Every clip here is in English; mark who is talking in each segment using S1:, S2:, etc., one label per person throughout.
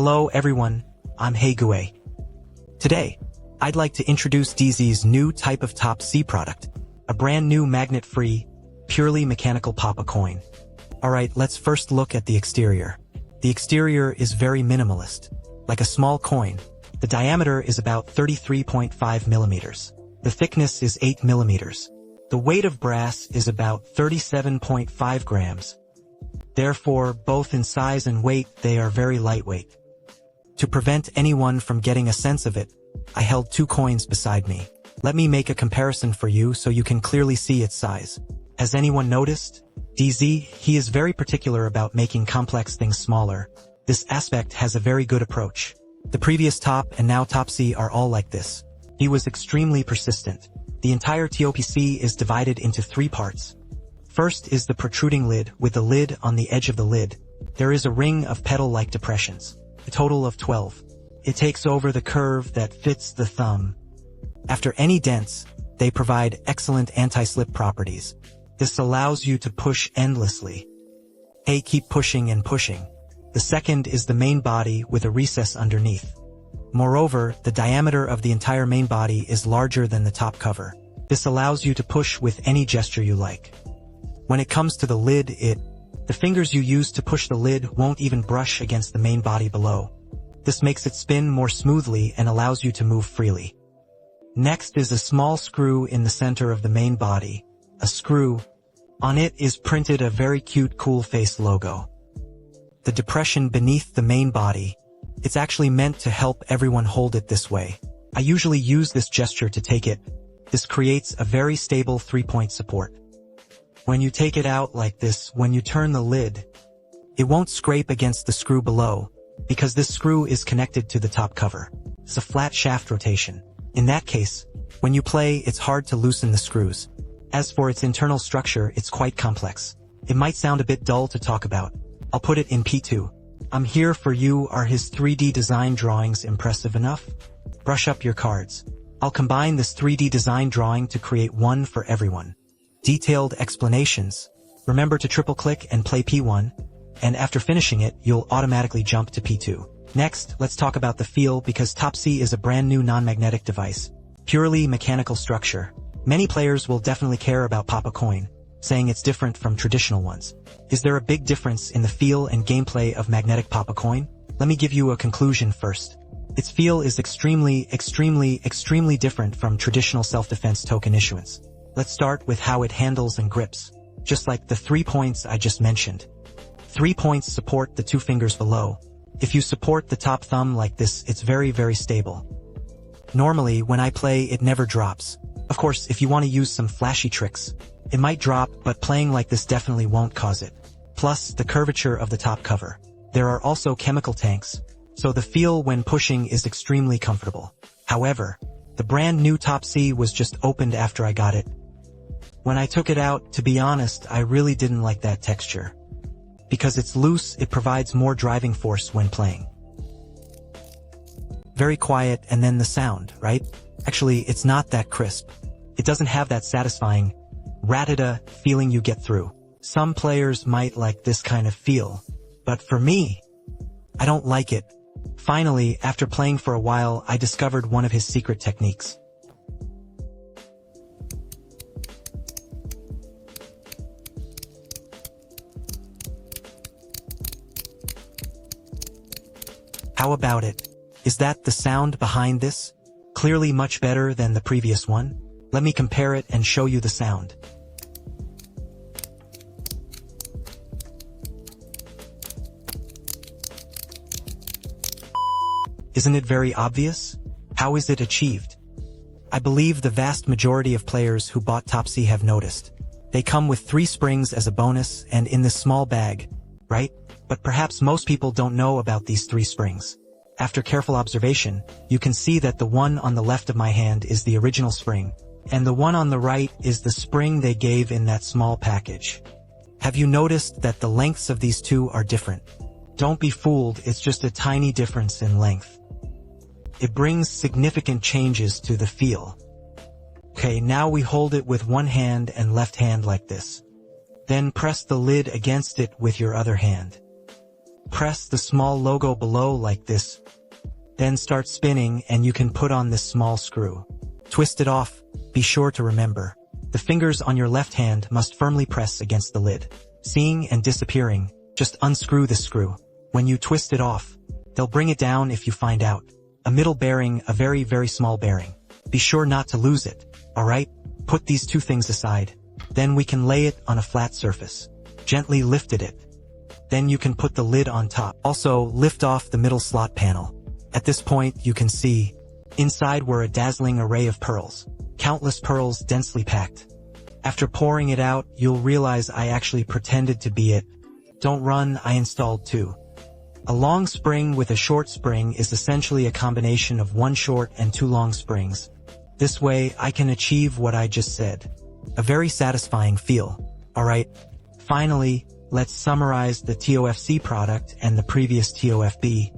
S1: Hello everyone, I'm Heigue. Today, I'd like to introduce DZ's new type of Top C product, a brand new magnet-free, purely mechanical Papa coin. Alright, let's first look at the exterior. The exterior is very minimalist, like a small coin. The diameter is about 33.5 millimeters. The thickness is 8 millimeters. The weight of brass is about 37.5 grams. Therefore, both in size and weight, they are very lightweight. To prevent anyone from getting a sense of it, I held 2 coins beside me. Let me make a comparison for you so you can clearly see its size. Has anyone noticed? DZ, he is very particular about making complex things smaller. This aspect has a very good approach. The previous Top and now Top C are all like this. He was extremely persistent. The entire TOPC is divided into 3 parts. First is the protruding lid with the lid on the edge of the lid. There is a ring of petal-like depressions, a total of 12. It takes over the curve that fits the thumb. After any dents, they provide excellent anti-slip properties. This allows you to push endlessly. Hey, keep pushing and pushing. The second is the main body with a recess underneath. Moreover, the diameter of the entire main body is larger than the top cover. This allows you to push with any gesture you like. When it comes to the lid, the fingers you use to push the lid won't even brush against the main body below. This makes it spin more smoothly and allows you to move freely. Next is a small screw in the center of the main body. A screw. On it is printed a very cute cool face logo. The depression beneath the main body. It's actually meant to help everyone hold it this way. I usually use this gesture to take it. This creates a very stable 3-point support. When you take it out like this, when you turn the lid, it won't scrape against the screw below, because this screw is connected to the top cover. It's a flat shaft rotation. In that case, when you play, it's hard to loosen the screws. As for its internal structure, it's quite complex. It might sound a bit dull to talk about. I'll put it in P2. I'm here for you. Are his 3D design drawings impressive enough? Brush up your cards. I'll combine this 3D design drawing to create one for everyone. Detailed explanations. Remember to triple click and play P1, and after finishing it, you'll automatically jump to P2. Next, let's talk about the feel, because Top C is a brand new non-magnetic device. Purely mechanical structure. Many players will definitely care about Papa Coin, saying it's different from traditional ones. Is there a big difference in the feel and gameplay of magnetic Papa Coin? Let me give you a conclusion first. Its feel is extremely different from traditional self-defense token issuance. Let's start with how it handles and grips. Just like the 3 points I just mentioned. 3 points support the 2 fingers below. If you support the top thumb like this, it's very stable. Normally, when I play, it never drops. Of course, if you want to use some flashy tricks, it might drop, but playing like this definitely won't cause it. Plus, the curvature of the top cover. There are also chemical tanks, so the feel when pushing is extremely comfortable. However, the brand new Top C was just opened after I got it. When I took it out, to be honest, I really didn't like that texture. Because it's loose, it provides more driving force when playing. Very quiet, and then the sound, right? Actually, it's not that crisp. It doesn't have that satisfying ratata feeling you get through. Some players might like this kind of feel, but for me, I don't like it. Finally, after playing for a while, I discovered one of his secret techniques. How about it? Is that the sound behind this? Clearly much better than the previous one. Let me compare it and show you the sound. Isn't it very obvious? How is it achieved? I believe the vast majority of players who bought Top C have noticed. They come with 3 springs as a bonus and in this small bag, right? But perhaps most people don't know about these 3 springs. After careful observation, you can see that the one on the left of my hand is the original spring, and the one on the right is the spring they gave in that small package. Have you noticed that the lengths of these 2 are different? Don't be fooled, it's just a tiny difference in length. It brings significant changes to the feel. Okay, now we hold it with one hand and left hand like this. Then press the lid against it with your other hand. Press the small logo below like this. Then start spinning and you can put on this small screw. Twist it off. Be sure to remember, the fingers on your left hand must firmly press against the lid. Seeing and disappearing, just unscrew the screw. When you twist it off, they'll bring it down if you find out. A middle bearing, a very, very small bearing. Be sure not to lose it, alright? Put these two things aside. Then we can lay it on a flat surface. Gently lift it. Then you can put the lid on top. Also, lift off the middle slot panel. At this point, you can see, inside were a dazzling array of pearls. Countless pearls densely packed. After pouring it out, you'll realize I actually pretended to be it. Don't run, I installed two. A long spring with a short spring is essentially a combination of one short and two long springs. This way, I can achieve what I just said. A very satisfying feel. Alright. Finally, let's summarize the TOFC product and the previous TOFB.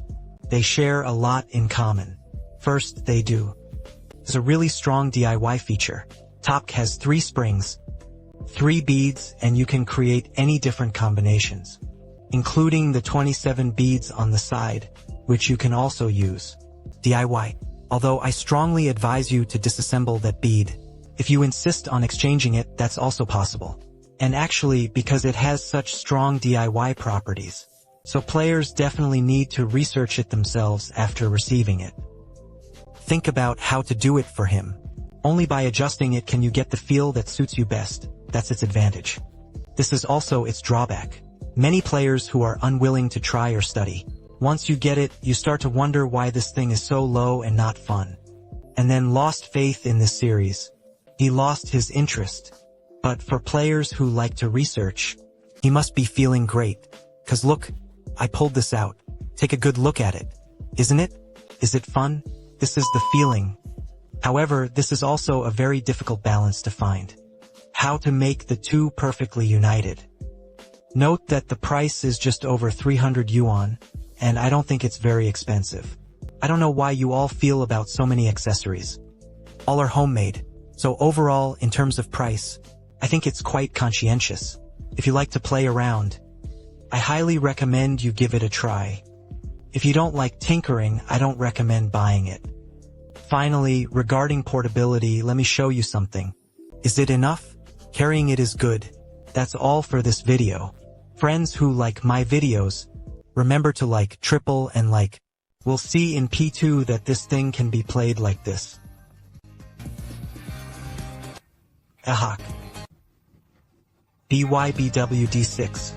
S1: They share a lot in common. First, there's a really strong DIY feature. Top has 3 springs, 3 beads, and you can create any different combinations, including the 27 beads on the side, which you can also use. DIY. Although I strongly advise you to disassemble that bead. If you insist on exchanging it, that's also possible. And actually, because it has such strong DIY properties, so players definitely need to research it themselves after receiving it. Think about how to do it for him. Only by adjusting it can you get the feel that suits you best. That's its advantage. This is also its drawback. Many players who are unwilling to try or study. Once you get it, you start to wonder why this thing is so low and not fun. And then lost faith in this series. He lost his interest. But for players who like to research, he must be feeling great. 'Cause look, I pulled this out. Take a good look at it. Isn't it? Is it fun? This is the feeling. However, this is also a very difficult balance to find. How to make the two perfectly united. Note that the price is just over 300 yuan, and I don't think it's very expensive. I don't know why you all feel about so many accessories. All are homemade, so overall, in terms of price, I think it's quite conscientious. If you like to play around, I highly recommend you give it a try. If you don't like tinkering, I don't recommend buying it. Finally, regarding portability, let me show you something. Is it enough? Carrying it is good. That's all for this video. Friends who like my videos, remember to like, triple and like. We'll see in P2 that this thing can be played like this. Ahak. BYBWD6.